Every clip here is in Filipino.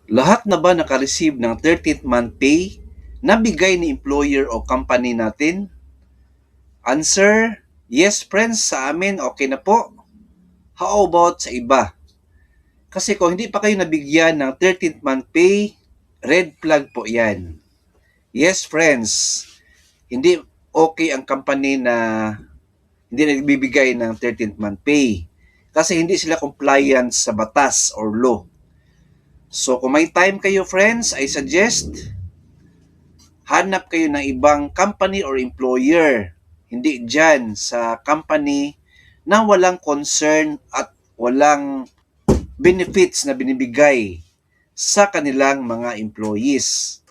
Lahat na ba naka-receive ng 13th month pay na bigay ni employer o company natin? Answer, yes friends, sa amin okay na po. How about sa iba? Kasi kung hindi pa kayo nabigyan ng 13th month pay, red flag po yan. Yes friends, hindi okay ang company na hindi nagbibigay ng 13th month pay. Kasi hindi sila compliant sa batas or law. So kung may time kayo friends, I suggest hanap kayo ng ibang company or employer. Hindi dyan sa company na walang concern at walang benefits na binibigay sa kanilang mga employees.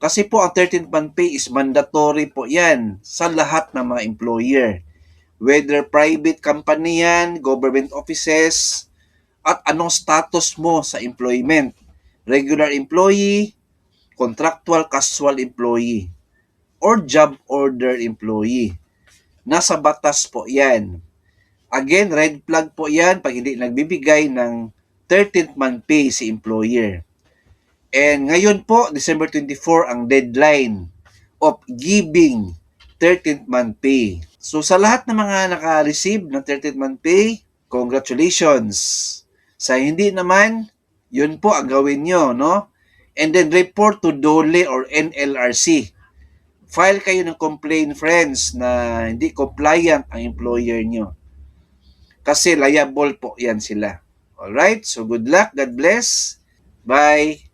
Kasi po ang 13th month pay is mandatory po yan sa lahat ng mga employer. Whether private company yan, government offices, at anong status mo sa employment. Regular employee, contractual casual employee, or job order employee. Nasa batas po yan. Again, red flag po yan pag hindi nagbibigay ng 13th month pay si employer. And ngayon po, December 24 ang deadline of giving 13th month pay. So sa lahat ng mga naka-receive ng 13th month pay, congratulations. Sa hindi naman, yun po ang gawin nyo, no? And then report to DOLE or NLRC. File kayo ng complaint, friends, na hindi compliant ang employer nyo. Kasi liable po yan sila. Alright? So good luck. God bless. Bye.